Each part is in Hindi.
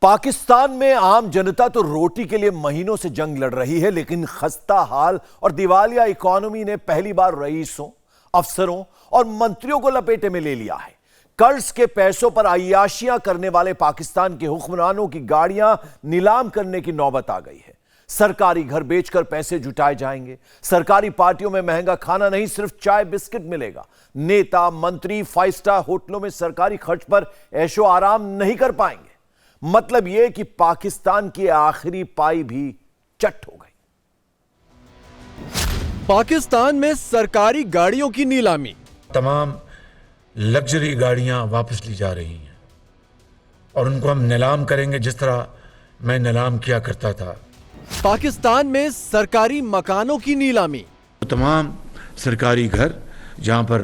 पाकिस्तान में आम जनता तो रोटी के लिए महीनों से जंग लड़ रही है, लेकिन खस्ता हाल और दिवालिया इकोनॉमी ने पहली बार रईसों, अफसरों और मंत्रियों को लपेटे में ले लिया है। कर्ज के पैसों पर अय्याशियां करने वाले पाकिस्तान के हुक्मरानों की गाड़ियां नीलाम करने की नौबत आ गई है। सरकारी घर बेचकर पैसे जुटाए जाएंगे। सरकारी पार्टियों में महंगा खाना नहीं, सिर्फ चाय बिस्किट मिलेगा। नेता मंत्री 5 स्टार होटलों में सरकारी खर्च पर ऐशो आराम नहीं कर पाएंगे। मतलब यह कि पाकिस्तान की आखिरी पाई भी चट हो गई। पाकिस्तान में सरकारी गाड़ियों की नीलामी। तमाम लग्जरी गाड़ियां वापस ली जा रही हैं और उनको हम नीलाम करेंगे जिस तरह मैं नीलाम किया करता था। पाकिस्तान में सरकारी मकानों की नीलामी। तमाम सरकारी घर जहां पर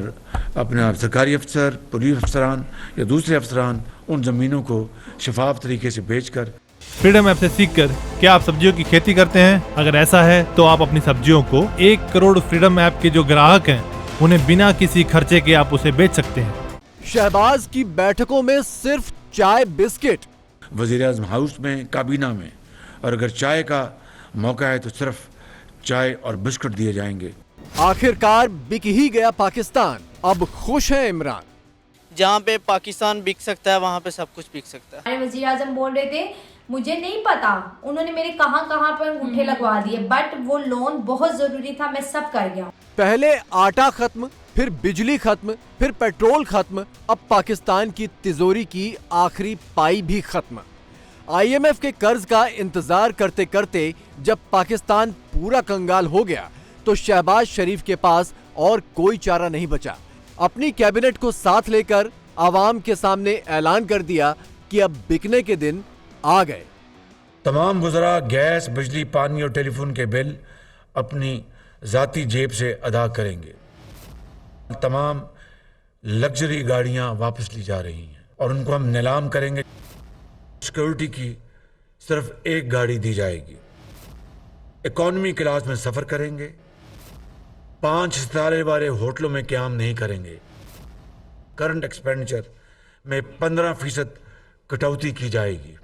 अपना सरकारी अफसर, पुलिस अफसरान या दूसरे अफसरान उन ज़मीनों को शफाफ तरीके से बेचकर। फ्रीडम ऐप से सीखकर क्या आप सब्जियों की खेती करते हैं? अगर ऐसा है तो आप अपनी सब्जियों को 1 करोड़ फ्रीडम ऐप के जो ग्राहक हैं उन्हें बिना किसी खर्चे के आप उसे बेच सकते हैं। शहबाज की बैठकों में सिर्फ चाय बिस्किट। वज़ीर-ए-आज़म हाउस में, काबीना में, और अगर चाय का मौका है तो सिर्फ चाय और बिस्कुट दिए जाएंगे। आखिरकार बिक ही गया पाकिस्तान। अब खुश है इमरान। जहाँ पे पाकिस्तान बिक सकता है वहाँ पे सब कुछ बिक सकता है। हमारे वज़ीर आज़म बोल रहे थे मुझे नहीं पता उन्होंने मेरे कहाँ कहाँ पर अंगूठे लगवा दिए, बट वो लोन बहुत जरूरी था, मैं सब कर गया। पहले आटा खत्म, फिर बिजली खत्म, फिर पेट्रोल खत्म, अब पाकिस्तान की तिजोरी की आखिरी पाई भी खत्म। IMF के कर्ज का इंतजार करते करते जब पाकिस्तान पूरा कंगाल हो गया तो शहबाज शरीफ के पास और कोई चारा नहीं बचा। अपनी कैबिनेट को साथ लेकर आवाम के सामने ऐलान कर दिया कि अब बिकने के दिन आ गए। तमाम गुज़रा गैस, बिजली, पानी और टेलीफोन के बिल अपनी ज़ाती जेब से अदा करेंगे। तमाम लग्जरी गाड़ियां वापस ली जा रही हैं और उनको हम नीलाम करेंगे। सिक्योरिटी की सिर्फ एक गाड़ी दी जाएगी। इकॉनमी क्लास में सफ़र करेंगे। 5 सितारे वाले होटलों में क़याम नहीं करेंगे। करंट एक्सपेंडिचर में 15% कटौती की जाएगी।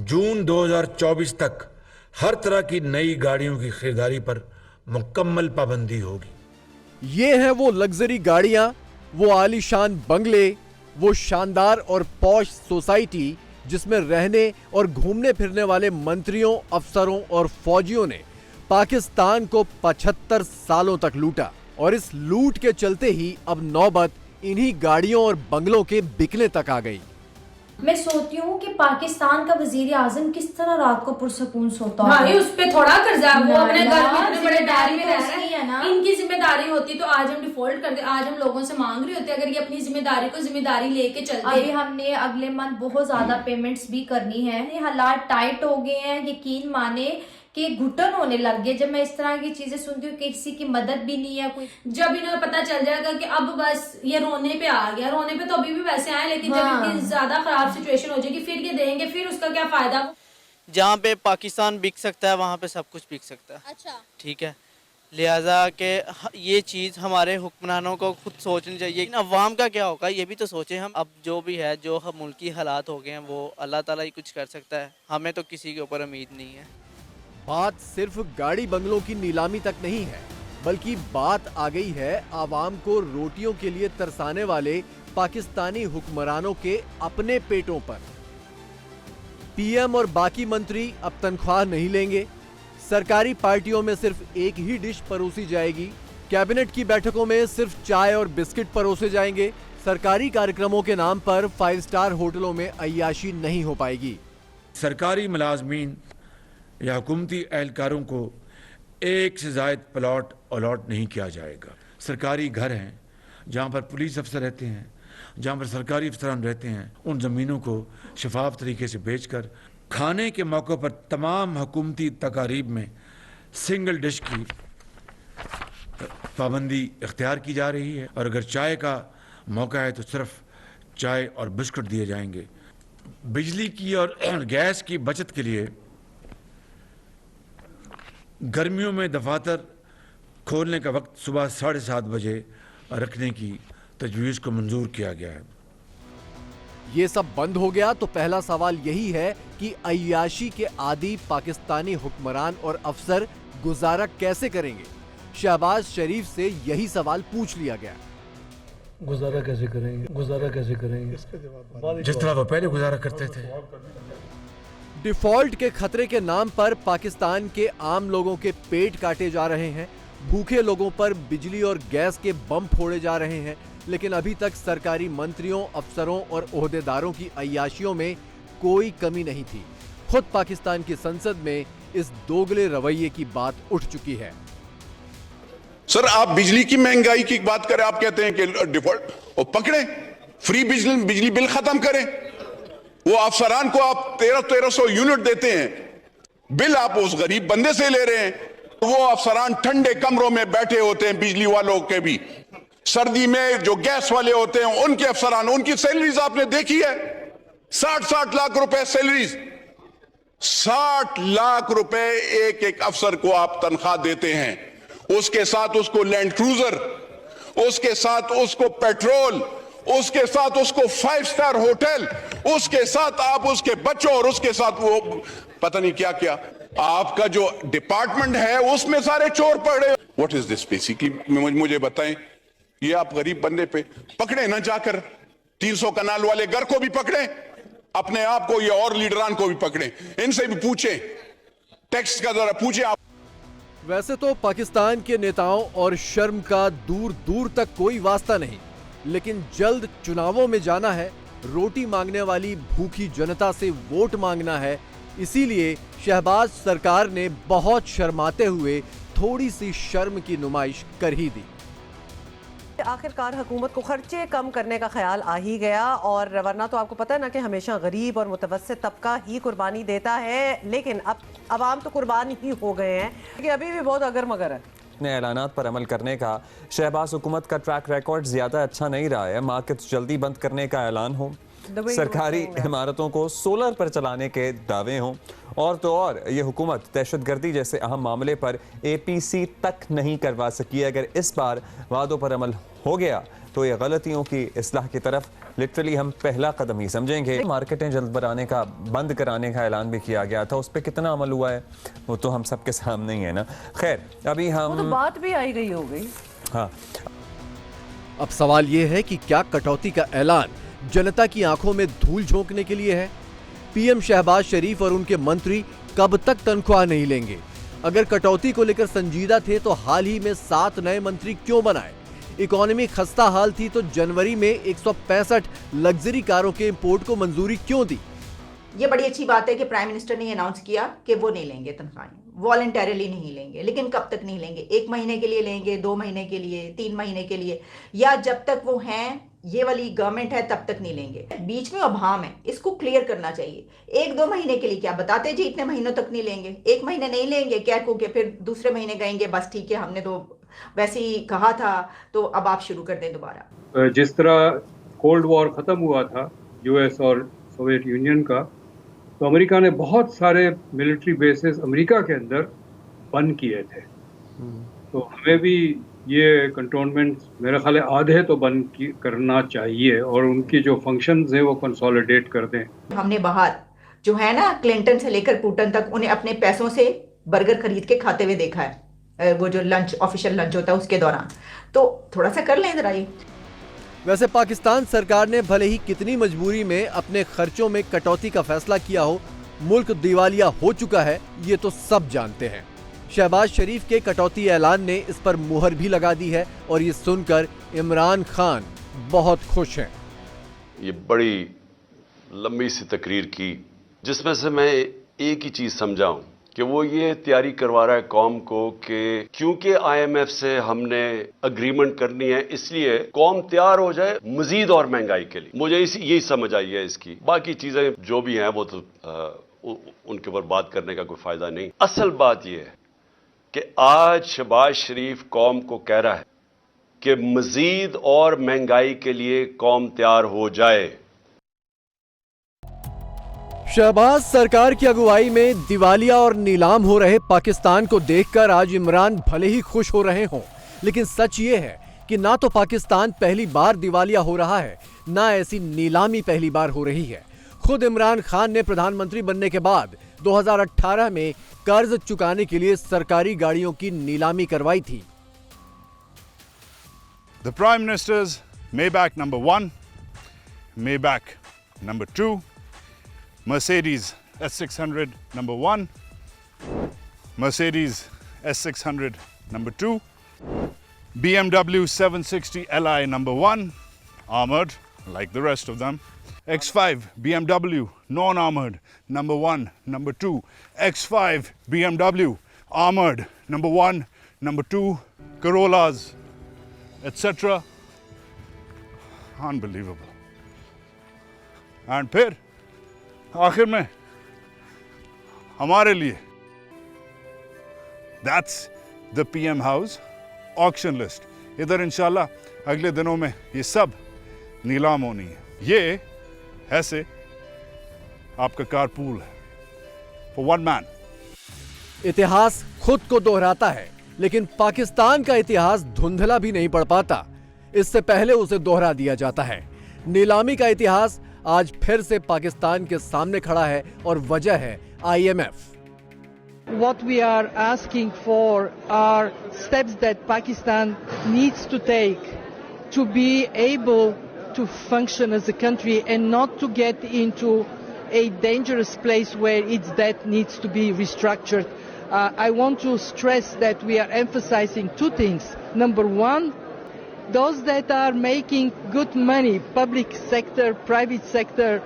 जून 2024 तक हर तरह की नई गाड़ियों की खरीदारी पर मुकम्मल पाबंदी होगी। ये हैं वो लग्जरी गाड़ियां, वो आलीशान बंगले, वो शानदार और पॉश सोसाइटी जिसमें रहने और घूमने फिरने वाले मंत्रियों, अफसरों और फौजियों ने पाकिस्तान को 75 सालों तक लूटा। और इस लूट के चलते ही अब नौबत इन्हीं गाड़ियों और बंगलों के बिकने तक आ गई। मैं सोचती हूँ कि पाकिस्तान का वजीर आजम किस तरह रात को पुरसकून सोता है। भाई उस पे थोड़ा कर्जा है, वो अपने घर में इतने बड़े दायरे में रह रहे है ना। इनकी जिम्मेदारी होती तो आज हम डिफॉल्ट करते, आज हम लोगों से मांग रहे होते। अगर ये अपनी जिम्मेदारी लेके चलते। अभी हमने अगले मंथ बहुत ज्यादा पेमेंट्स भी करनी है। ये हालात टाइट हो गए हैं, यकीन माने कि घुटन होने लग गए जब मैं इस तरह की चीजें सुनती हूँ कि किसी की मदद भी नहीं है कोई। जब इन्हें पता चल जाएगा कि अब बस ये रोने पे आ गया, रोने पे तो अभी भी वैसे आए, लेकिन जब इतनी ज्यादा खराब सिचुएशन हो जाएगी फिर ये देंगे, फिर उसका क्या फायदा। जहाँ पे पाकिस्तान बिक सकता है वहाँ पे सब कुछ बिक सकता है। अच्छा, ठीक है, लिहाजा के ये चीज़ हमारे हुक्मरानों को खुद सोचनी चाहिए। अवाम का क्या होगा ये भी तो सोचें हम। अब जो भी है, जो मुल्की हालात हो गए हैं वो अल्लाह ताला ही कुछ कर सकता है, हमें तो किसी के ऊपर उम्मीद नहीं है। बात सिर्फ गाड़ी बंगलों की नीलामी तक नहीं है, बल्कि बात आ गई है आवाम को रोटियों के लिए तरसाने वाले पाकिस्तानी हुक्मरानों के अपने पेटों पर। PM और बाकी मंत्री अब तनख्वाह नहीं लेंगे। सरकारी पार्टियों में सिर्फ एक ही डिश परोसी जाएगी। कैबिनेट की बैठकों में सिर्फ चाय और बिस्किट परोसे जाएंगे। सरकारी कार्यक्रमों के नाम पर 5 स्टार होटलों में अय्याशी नहीं हो पाएगी। सरकारी मुलाजमीन या हुकूमती एहलकारों को एक से ज़ायद प्लॉट अलॉट नहीं किया जाएगा। सरकारी घर हैं जहाँ पर पुलिस अफसर रहते हैं, जहाँ पर सरकारी अफसरान रहते हैं, उन ज़मीनों को शफाफ तरीके से बेचकर खाने के मौक़ों पर तमाम हुकूमती तकारीब में सिंगल डिश की पाबंदी इख्तियार की जा रही है। और अगर चाय का मौका है तो सिर्फ चाय और बिस्कुट दिए जाएंगे। बिजली की और गैस की बचत के लिए गर्मियों में दफातर खोलने का वक्त सुबह 7:30 बजे रखने की तजवीज़ को मंजूर किया गया है। ये सब बंद हो गया तो पहला सवाल यही है कि अय्याशी के आदी पाकिस्तानी हुक्मरान और अफसर गुजारा कैसे करेंगे। शहबाज शरीफ से यही सवाल पूछ लिया गया। गुजारा कैसे करेंगे, गुजारा कैसे करेंगे जिस तरह वो पहले गुजारा करते थे। डिफॉल्ट के खतरे के नाम पर पाकिस्तान के आम लोगों के पेट काटे जा रहे हैं, भूखे लोगों पर बिजली और गैस के बम फोड़े जा रहे हैं, लेकिन अभी तक सरकारी मंत्रियों, अफसरों और ओहदेदारों की अय्याशियों में कोई कमी नहीं थी। खुद पाकिस्तान की संसद में इस दोगले रवैये की बात उठ चुकी है। सर, आप बिजली की महंगाई की बात करें, आप कहते हैं कि डिफॉल्ट, वो पकड़े, फ्री बिजली बिल खत्म करें। वो अफसरान को आप 1300 यूनिट देते हैं, बिल आप उस गरीब बंदे से ले रहे हैं। वो अफसरान ठंडे कमरों में बैठे होते हैं, बिजली वालों के भी, सर्दी में जो गैस वाले होते हैं उनके अफसरान, उनकी सैलरीज आपने देखी है, 60 लाख रुपए सैलरीज, 60 लाख रुपए एक एक अफसर को आप तनख्वाह देते हैं। उसके साथ उसको लैंड क्रूजर, उसके साथ उसको पेट्रोल, उसके साथ उसको 5 स्टार होटल, उसके साथ आप उसके बच्चों और उसके साथ वो पता नहीं क्या क्या। आपका जो डिपार्टमेंट है उसमें सारे चोर पड़े। व्हाट इज दिस बेसिकली, मुझे बताएं। ये आप गरीब बंदे पे पकड़े ना, जाकर 300 कनाल वाले घर को भी पकड़े, अपने आप को या और लीडरान को भी पकड़े, इनसे भी पूछे, टैक्स का जरा पूछे आप। वैसे तो पाकिस्तान के नेताओं और शर्म का दूर दूर तक कोई वास्ता नहीं, लेकिन जल्द चुनावों में जाना है, रोटी मांगने वाली भूखी जनता से वोट मांगना है। इसीलिए शहबाज सरकार ने बहुत शर्माते हुए थोड़ी सी शर्म की नुमाइश कर ही दी। आखिरकार हुकूमत को खर्चे कम करने का ख्याल आ ही गया, और वरना तो आपको पता है ना कि हमेशा गरीब और मुतवस्सित तबका ही कुर्बानी देता है, लेकिन अब अवाम तो कुर्बान ही हो गए हैं, लेकिन अभी भी बहुत अगर मगर है। अपने ऐलानात पर अमल करने का शहबाज हुकूमत का ट्रैक रिकॉर्ड ज्यादा अच्छा नहीं रहा है। मार्केट जल्दी बंद करने का ऐलान हो, सरकारी इमारतों को सोलर पर चलाने के दावे हों, और तो और ये हुकूमत दहशतगर्दी जैसे अहम मामले पर APC तक नहीं करवा सकी। अगर इस बार वादों पर अमल हो गया तो ये गलतियों की इस्लाह की तरफ लिटरली हम पहला कदम ही समझेंगे। मार्केटें जल्द बंद कराने का ऐलान भी किया गया था, उस पर कितना अमल हुआ है वो तो हम सबके सामने ही है ना। खैर, अभी हम तो बात भी आई गई हो गई। हाँ, अब सवाल ये है कि क्या कटौती का ऐलान जनता की आंखों में धूल झोंकने के लिए है? PM शहबाज शरीफ और उनके मंत्री कब तक तनख्वाह नहीं लेंगे? अगर कटौती को लेकर संजीदा थे तो हाल ही में 7 नए मंत्री क्यों बनाए? इकोनॉमी खस्ता हाल थी तो जनवरी में 165 लग्जरी कारों के इंपोर्ट को मंजूरी क्यों दी? ये बड़ी अच्छी बात है कि प्राइम मिनिस्टर ने अनाउंस किया कि वो नहीं लेंगे तनख्वाहें, वॉलंटरली नहीं लेंगे, लेकिन कब तक नहीं लेंगे? 1 महीने के लिए लेंगे, 2 महीने के लिए, 3 महीने के लिए, या जब तक वो हैं, ये वाली गवर्नमेंट है तब तक नहीं लेंगे? बीच में अभाम है, इसको क्लियर करना चाहिए। 1-2 महीने के लिए क्या बताते जी इतने महीनों तक नहीं लेंगे, 1 महीने नहीं लेंगे क्या को के फिर दूसरे महीने कहेंगे बस ठीक है हमने तो वैसे ही कहा था, तो अब आप शुरू कर दें दोबारा। जिस तरह कोल्ड वॉर खत्म हुआ था US और सोवियत यूनियन का, तो अमेरिका ने बहुत सारे मिलिट्री बेसेस अमेरिका के अंदर बंद किए थे। तो हमें भी ये कंटोनमेंट मेरे ख्याल आधे तो बंद करना चाहिए, और उनकी जो फंक्शंस हैं वो कंसोलिडेट कर दें। हमने बाहर जो है ना, क्लिंटन से लेकर पुतिन तक, उन्हें अपने पैसों से बर्गर खरीद के खाते हुए देखा है, वो जो लंच, ऑफिशियल लंच होता है उसके दौरान। तो थोड़ा सा कर लें जरा ये। वैसे पाकिस्तान सरकार ने भले ही कितनी मजबूरी में अपने खर्चों में कटौती का फैसला किया हो, मुल्क दिवालिया हो चुका है, ये तो सब जानते हैं। शहबाज शरीफ के कटौती ऐलान ने इस पर मुहर भी लगा दी है, और ये सुनकर इमरान खान बहुत खुश हैं। ये बड़ी लंबी सी तकरीर की, जिसमें से मैं एक ही चीज समझा हूं कि वो ये तैयारी करवा रहा है कौम को कि क्योंकि IMF से हमने अग्रीमेंट करनी है, इसलिए कौम तैयार हो जाए मजीद और महंगाई के लिए। मुझे यही समझ आई है इसकी। बाकी चीजें जो भी हैं वो तो उनके ऊपर बात करने का कोई फायदा नहीं। असल बात यह है कि आज शहबाज शरीफ कौम को कह रहा है कि मजीद और महंगाई के लिए कौम तैयार हो जाए। शहबाज सरकार की अगुवाई में दिवालिया और नीलाम हो रहे पाकिस्तान को देखकर आज इमरान भले ही खुश हो रहे हों, लेकिन सच ये है कि ना तो पाकिस्तान पहली बार दिवालिया हो रहा है, ना ऐसी नीलामी पहली बार हो रही है। खुद इमरान खान ने प्रधानमंत्री बनने के बाद 2018 में कर्ज चुकाने के लिए सरकारी गाड़ियों की नीलामी करवाई थी। The Prime Minister's Maybach number 1, Maybach number 2, Mercedes S600 number 1, Mercedes S600 number 2, BMW 760 Li number 1, armored like the rest of them, X5 BMW non-armored number 1, number 2, X5 BMW armored number 1, number 2, Corollas, etc. Unbelievable. And फिर आखिर में हमारे लिए that's the PM House auction list. इधर इंशाल्लाह अगले दिनों में ये सब नीलाम होनी है। ये ऐसे आपका कारपूल है for one man. इतिहास खुद को दोहराता है, लेकिन पाकिस्तान का इतिहास धुंधला भी नहीं पड़ पाता। इससे पहले उसे दोहरा दिया जाता है। नीलामी का इतिहास आज फिर से पाकिस्तान के सामने खड़ा है और वजह है IMF। What we are asking for are steps that Pakistan needs to take to be able to function as a country and not to get into a dangerous place where its debt needs to be restructured. I want to stress that we are emphasizing two things. Number one, those that are making good money, public sector, private sector,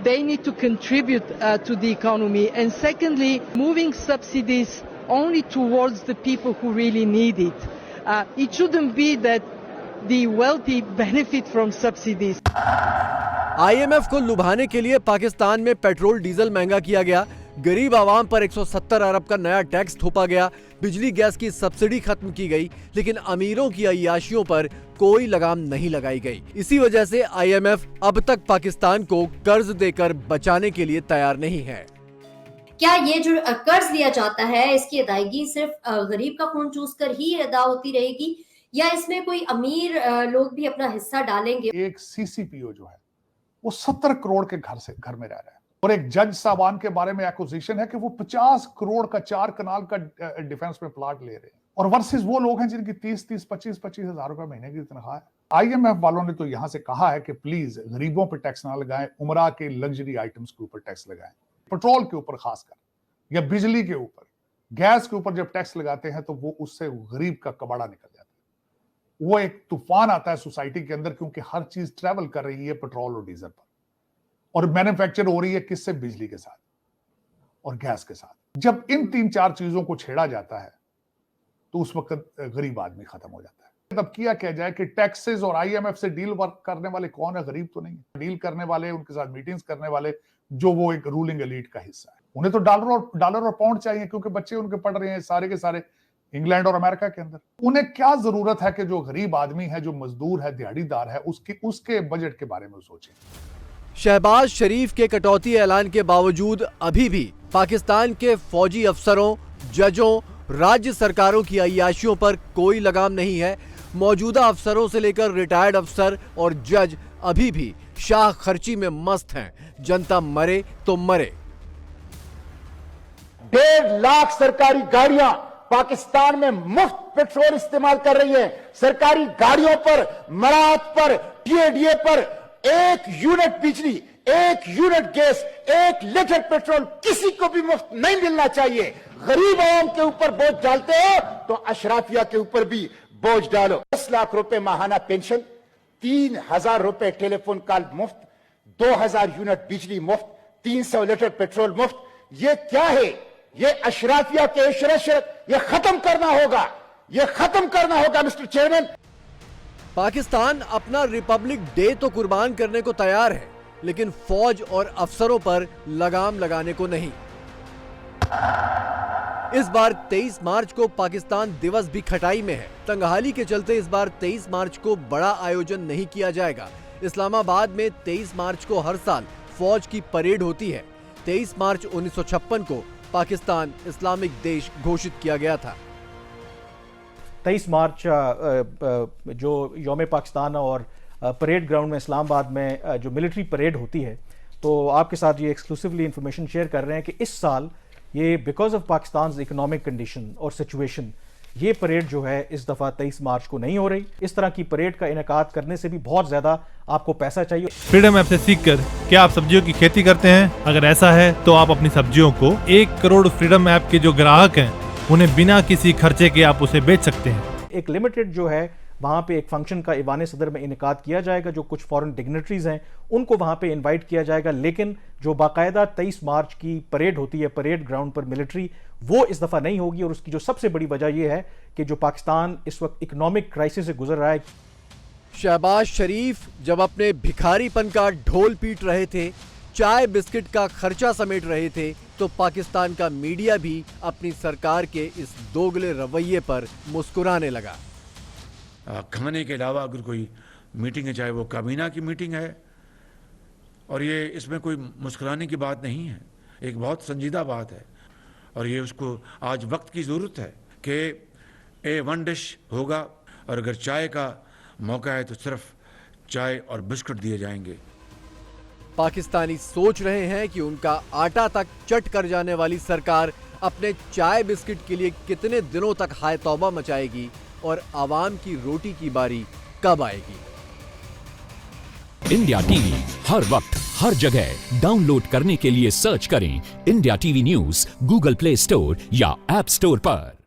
they need to contribute to the economy. And secondly, moving subsidies only towards the people who really need it. It shouldn't be that the wealthy benefit from subsidies. IMF को लुभाने के लिए पाकिस्तान में पेट्रोल डीजल महंगा किया गया, गरीब आवाम पर 170 अरब का नया टैक्स थोपा गया, बिजली गैस की सब्सिडी खत्म की गई, लेकिन अमीरों की अय्याशियों पर कोई लगाम नहीं लगाई गई। इसी वजह से IMF अब तक पाकिस्तान को कर्ज देकर बचाने के लिए तैयार नहीं है। क्या ये जो कर्ज लिया जाता है इसकी अदायगी सिर्फ गरीब का खून चूस कर ही अदा होती रहेगी, या इसमें कोई अमीर लोग भी अपना हिस्सा डालेंगे? एक CCPO जो है वो 70 करोड़ के घर में रह रहा है, और एक जज साहबान के बारे में एक्विजिशन है कि वो 50 करोड़ का 4 कनाल का डिफेंस में प्लाट ले रहे हैं, और वर्सेस वो लोग हैं जिनकी 30-30, 25-25 हजार रुपए महीने की तनख्वाह है। IMF वालों ने तो यहां से कहा है कि प्लीज गरीबों पर टैक्स ना लगाएं, उमरा के लग्जरी आइटम्स के ऊपर टैक्स लगाएं, पेट्रोल के ऊपर खासकर, या बिजली के ऊपर, गैस के ऊपर जब टैक्स लगाते हैं तो वो उससे गरीब का कबाड़ा निकल जाता है। वो एक तूफान आता है सोसाइटी के अंदर, क्योंकि हर चीज ट्रेवल कर रही है पेट्रोल और डीजल पर, और मैन्युफैक्चर हो रही है किससे? बिजली के साथ और गैस के साथ। जब इन 3-4 चीजों को छेड़ा जाता है तो उस वक्त गरीब आदमी खत्म हो जाता है। तब किया जाए कि टैक्सेस और IMF से डील वर्क करने वाले कौन है? गरीब तो नहीं है। डील करने वाले, उनके साथ मीटिंग्स करने वाले, जो वो एक रूलिंग एलीट का हिस्सा है। उन्हें तो डॉलर और पाउंड चाहिए, क्योंकि बच्चे उनके पढ़ रहे हैं सारे के सारे इंग्लैंड और अमेरिका के अंदर। उन्हें क्या जरूरत है कि जो गरीब आदमी है, जो मजदूर है, दिहाड़ीदार है, उसके बजट के बारे में सोचें। शहबाज शरीफ के कटौती ऐलान के बावजूद अभी भी पाकिस्तान के फौजी अफसरों, जजों, राज्य सरकारों की अय्याशियों पर कोई लगाम नहीं है। मौजूदा अफसरों से लेकर रिटायर्ड अफसर और जज अभी भी शाह खर्ची में मस्त हैं। जनता मरे तो मरे। 1.5 लाख सरकारी गाड़ियां पाकिस्तान में मुफ्त पेट्रोल इस्तेमाल कर रही है। सरकारी गाड़ियों पर, मराहत पर, TADA पर 1 यूनिट बिजली, 1 यूनिट गैस, 1 लीटर पेट्रोल किसी को भी मुफ्त नहीं मिलना चाहिए। गरीब आवाम के ऊपर बोझ डालते हो तो अशराफिया के ऊपर भी बोझ डालो। 10 लाख रुपए माहाना पेंशन, 3000 रुपए टेलीफोन कॉल मुफ्त, 2000 यूनिट बिजली मुफ्त, 300 लीटर पेट्रोल मुफ्त। ये क्या है? ये अशराफिया के इशरत ये खत्म करना होगा, ये खत्म करना होगा मिस्टर चेयरमैन। पाकिस्तान अपना रिपब्लिक डे तो कुर्बान करने को तैयार है, लेकिन फौज और अफसरों पर लगाम लगाने को नहीं। इस बार 23 मार्च को पाकिस्तान दिवस भी खटाई में है। तंगहाली के चलते इस बार 23 मार्च को बड़ा आयोजन नहीं किया जाएगा। इस्लामाबाद में 23 मार्च को हर साल फौज की परेड होती है। 23 मार्च 1956 को पाकिस्तान इस्लामिक देश घोषित किया गया था। 23 मार्च जो यौम पाकिस्तान और परेड ग्राउंड में इस्लामाबाद में जो मिलिट्री परेड होती है, तो आपके साथ ये एक्सक्लूसिवली इंफॉर्मेशन शेयर कर रहे हैं कि इस साल ये because of Pakistan economic condition और सिचुएशन ये परेड जो है इस दफ़ा 23 मार्च को नहीं हो रही। इस तरह की परेड का इनेकाद करने से भी बहुत ज़्यादा आपको पैसा चाहिए। फ्रीडम ऐप से सीखकर क्या आप सब्जियों की खेती करते हैं? अगर ऐसा है तो आप अपनी सब्जियों को 1 करोड़ फ्रीडम ऐप के जो ग्राहक हैं उन्हें बिना किसी खर्चे के आप उसे बेच सकते हैं। एक लिमिटेड जो है वहाँ पे एक फंक्शन का ईवान सदर में इनेकाद किया जाएगा, जो कुछ फॉरेन डिग्नेटरीज हैं उनको वहाँ पे इनवाइट किया जाएगा, लेकिन जो बाकायदा 23 मार्च की परेड होती है परेड ग्राउंड पर मिलिट्री, वो इस दफ़ा नहीं होगी। और उसकी जो सबसे बड़ी वजह यह है कि जो पाकिस्तान इस वक्त इकोनॉमिक क्राइसिस से गुजर रहा है। शहबाज शरीफ जब अपने भिखारीपन का ढोल पीट रहे थे, चाय बिस्किट का खर्चा समेट रहे थे, तो पाकिस्तान का मीडिया भी अपनी सरकार के इस दोगले रवैये पर मुस्कुराने लगा। खाने के अलावा अगर कोई मीटिंग है, चाहे वो काबीना की मीटिंग है, और ये इसमें कोई मुस्कुराने की बात नहीं है, एक बहुत संजीदा बात है। और ये उसको आज वक्त की ज़रूरत है कि A1 डिश होगा, और अगर चाय का मौका है तो सिर्फ चाय और बिस्कुट दिए जाएंगे। पाकिस्तानी सोच रहे हैं कि उनका आटा तक चट कर जाने वाली सरकार अपने चाय बिस्किट के लिए कितने दिनों तक हाय तौबा मचाएगी और आवाम की रोटी की बारी कब आएगी। इंडिया टीवी हर वक्त हर जगह डाउनलोड करने के लिए सर्च करें India TV news Google play store या ऐप स्टोर पर।